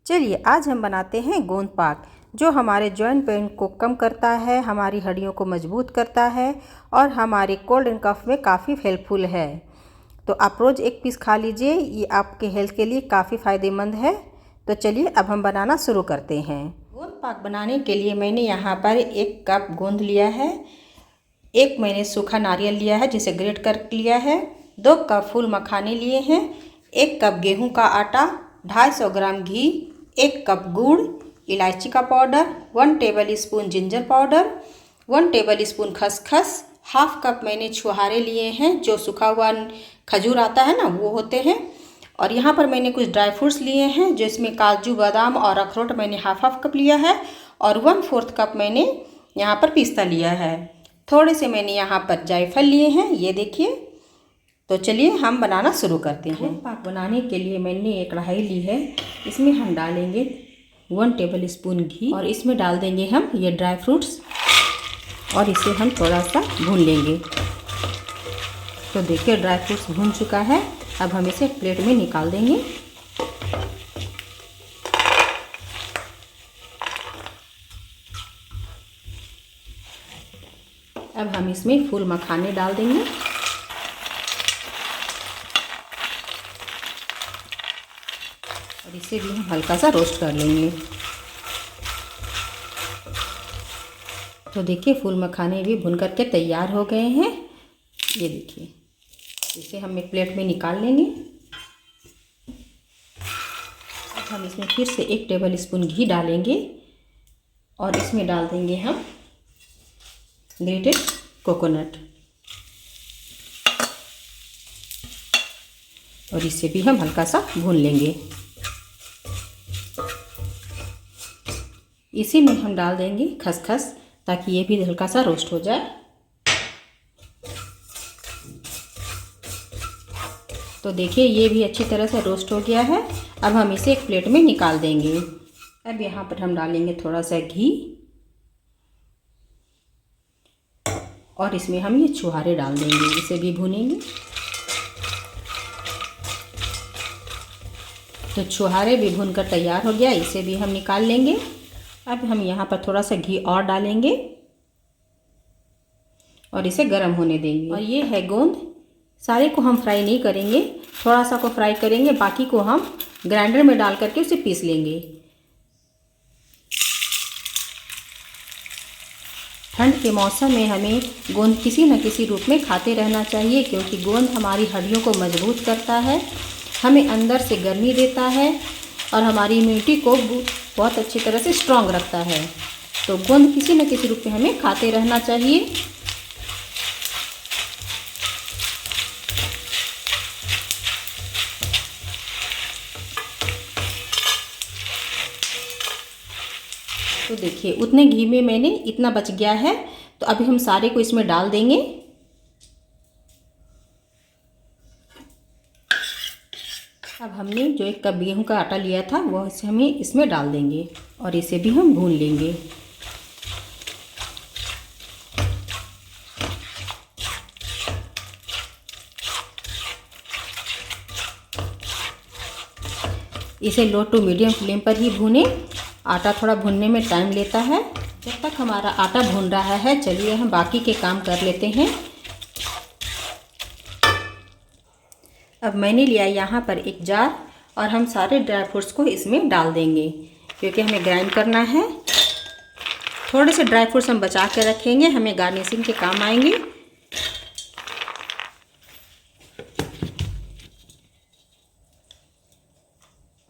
चलिए आज हम बनाते हैं गोंद पाक, जो हमारे जॉइंट पेन को कम करता है, हमारी हड्डियों को मजबूत करता है और हमारे कोल्ड एंड कफ में काफ़ी हेल्पफुल है। तो आप रोज़ एक पीस खा लीजिए, ये आपके हेल्थ के लिए काफ़ी फ़ायदेमंद है। तो चलिए अब हम बनाना शुरू करते हैं। गोंद पाक बनाने के लिए मैंने यहाँ पर 1 कप गोंद लिया है, 1 मैंने सूखा नारियल लिया है जिसे ग्रेट कर लिया है, 2 कप फूल मखाने लिए हैं, 1 कप गेहूं का आटा, 250 ग्राम घी, 1 कप गुड़, इलायची का powder, 1 table spoon ginger powder, 1 table spoon खसखस, हाफ कप मैंने छुहारे लिए हैं, जो सूखा हुआ खजूर आता है ना वो होते हैं। और यहाँ पर मैंने कुछ ड्राई फ्रूट्स लिए हैं, जिसमें काजू बादाम और अखरोट मैंने हाफ कप लिया है, और 1/4 कप मैंने यहाँ पर पिस्ता लिया है। थोड़े से मैंने यहाँ पर जायफल लिए हैं, ये देखिए। तो चलिए हम बनाना शुरू करते हैं। गोंद पाक बनाने के लिए मैंने एक कढ़ाई ली है, इसमें हम डालेंगे 1 टेबल स्पून घी और इसमें डाल देंगे हम ये ड्राई फ्रूट्स और इसे हम थोड़ा सा भून लेंगे। तो देखिए ड्राई फ्रूट्स भून चुका है, अब हम इसे प्लेट में निकाल देंगे। अब हम इसमें फूल मखाने डाल देंगे और इसे भी हम हल्का सा रोस्ट कर लेंगे। तो देखिए फूल मखाने भी भुन करके तैयार हो गए हैं, ये देखिए। इसे हम एक प्लेट में निकाल लेंगे। अब हम इसमें फिर से 1 टेबल स्पून घी डालेंगे और इसमें डाल देंगे हम ग्रेटेड कोकोनट और इसे भी हम हल्का सा भून लेंगे। इसी में हम डाल देंगे खसखस, ताकि ये भी हल्का सा रोस्ट हो जाए। तो देखिए ये भी अच्छी तरह से रोस्ट हो गया है, अब हम इसे एक प्लेट में निकाल देंगे। अब यहाँ पर हम डालेंगे थोड़ा सा घी और इसमें हम ये छुहारे डाल देंगे, इसे भी भूनेंगे। तो छुहारे भी भूनकर तैयार हो गया, इसे भी हम निकाल लेंगे। अब हम यहाँ पर थोड़ा सा घी और डालेंगे और इसे गर्म होने देंगे। और ये है गोंद, सारे को हम फ्राई नहीं करेंगे, थोड़ा सा को फ्राई करेंगे, बाकी को हम ग्राइंडर में डाल करके उसे पीस लेंगे। ठंड के मौसम में हमें गोंद किसी न किसी रूप में खाते रहना चाहिए, क्योंकि गोंद हमारी हड्डियों को मजबूत करता है, हमें अंदर से गर्मी देता है और हमारी इम्यूनिटी को बहुत अच्छी तरह से स्ट्रॉन्ग रखता है। तो गोंद किसी न किसी रूप में हमें खाते रहना चाहिए। तो देखिए उतने घी में मैंने इतना बच गया है, तो अभी हम सारे को इसमें डाल देंगे। अब हमने जो 1 कप गेहूं का आटा लिया था वह इसे हमें इसमें डाल देंगे और इसे भी हम भून लेंगे। इसे लो टू मीडियम फ्लेम पर ही भूनें, आटा थोड़ा भूनने में टाइम लेता है। जब तक हमारा आटा भून रहा है, चलिए हम बाकी के काम कर लेते हैं। अब मैंने लिया यहाँ पर एक जार और हम सारे ड्राई फ्रूट्स को इसमें डाल देंगे, क्योंकि हमें ग्राइंड करना है। थोड़े से ड्राई फ्रूट्स हम बचा कर रखेंगे, हमें गार्निशिंग के काम आएंगे।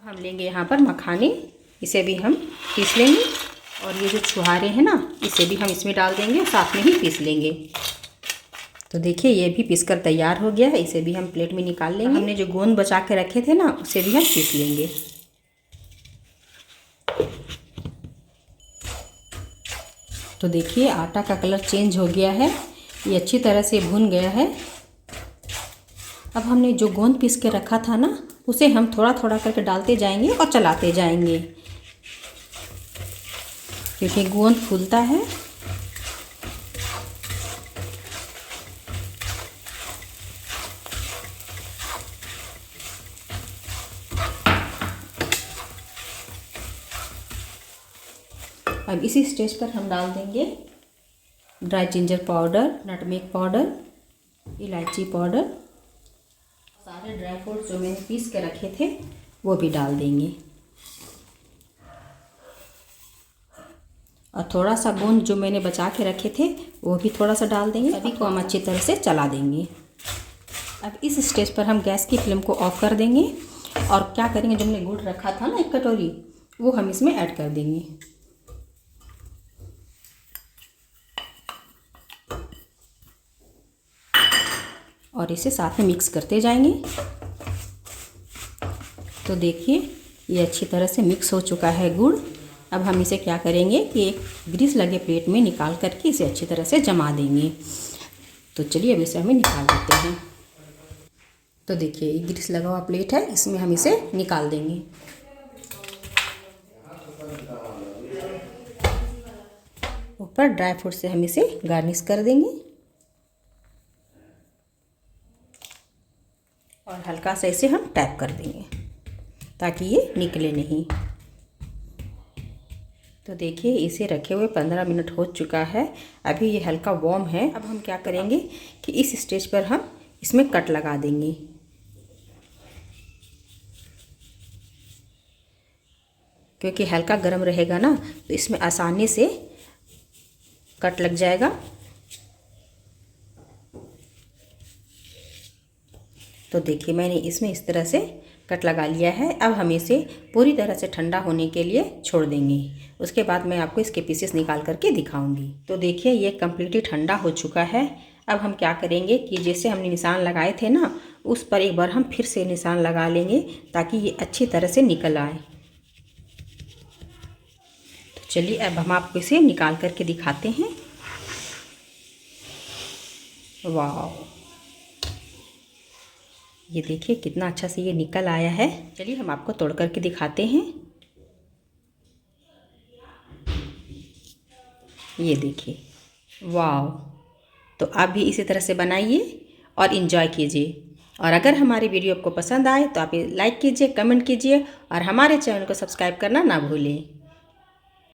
हम लेंगे यहाँ पर मखाने, इसे भी हम पीस लेंगे और ये जो छुहारे हैं ना, इसे भी हम इसमें डाल देंगे, साथ में ही पीस लेंगे। तो देखिए ये भी पीसकर तैयार हो गया है, इसे भी हम प्लेट में निकाल लेंगे। हमने जो गोंद बचा के रखे थे ना, उसे भी हम पीस लेंगे। तो देखिए आटा का कलर चेंज हो गया है, ये अच्छी तरह से भुन गया है। अब हमने जो गोंद पीस के रखा था ना, उसे हम थोड़ा थोड़ा करके डालते जाएंगे और चलाते जाएंगे, क्योंकि गोंद फूलता है। अब इसी स्टेज पर हम डाल देंगे dry ginger powder, nutmeg powder, इलायची पाउडर, सारे ड्राई फ्रूट जो मैंने पीस के रखे थे वो भी डाल देंगे, और थोड़ा सा गोंद जो मैंने बचा के रखे थे वो भी थोड़ा सा डाल देंगे। सभी को हम अच्छी तरह से चला देंगे। अब इस स्टेज पर हम गैस की फ्लेम को ऑफ कर देंगे और क्या करेंगे, जो हमने गुड़ रखा था ना 1 कटोरी, वो हम इसमें ऐड कर देंगे। और इसे साथ में मिक्स करते जाएंगे। तो देखिए ये अच्छी तरह से मिक्स हो चुका है गुड़। अब हम इसे क्या करेंगे कि एक ग्रीस लगे प्लेट में निकाल करके इसे अच्छी तरह से जमा देंगे। तो चलिए अब इसे हमें निकाल देते हैं। तो देखिए ये ग्रीस लगा हुआ प्लेट है, इसमें हम इसे निकाल देंगे। ऊपर ड्राई फ्रूट से हम इसे गार्निश कर देंगे और हल्का सा इसे हम टैप कर देंगे ताकि ये निकले नहीं। तो देखिए इसे रखे हुए 15 मिनट हो चुका है। अभी ये हल्का वार्म है। अब हम क्या करेंगे कि इस स्टेज पर हम इसमें कट लगा देंगे। क्योंकि हल्का गर्म रहेगा ना तो इसमें आसानी से कट लग जाएगा। तो देखिए मैंने इसमें इस तरह से कट लगा लिया है। अब हम इसे पूरी तरह से ठंडा होने के लिए छोड़ देंगे। उसके बाद मैं आपको इसके पीसेस निकाल करके दिखाऊंगी। तो देखिए ये कम्प्लीटली ठंडा हो चुका है। अब हम क्या करेंगे कि जैसे हमने निशान लगाए थे ना, उस पर एक बार हम फिर से निशान लगा लेंगे ताकि ये अच्छी तरह से निकल आए। तो चलिए अब हम आपको इसे निकाल करके दिखाते हैं। वाह, ये देखिए कितना अच्छा से ये निकल आया है। चलिए हम आपको तोड़ करके दिखाते हैं। ये देखिए, वाह। तो आप भी इसी तरह से बनाइए और इन्जॉय कीजिए। और अगर हमारी वीडियो आपको पसंद आए तो आप लाइक कीजिए, कमेंट कीजिए और हमारे चैनल को सब्सक्राइब करना ना भूलें।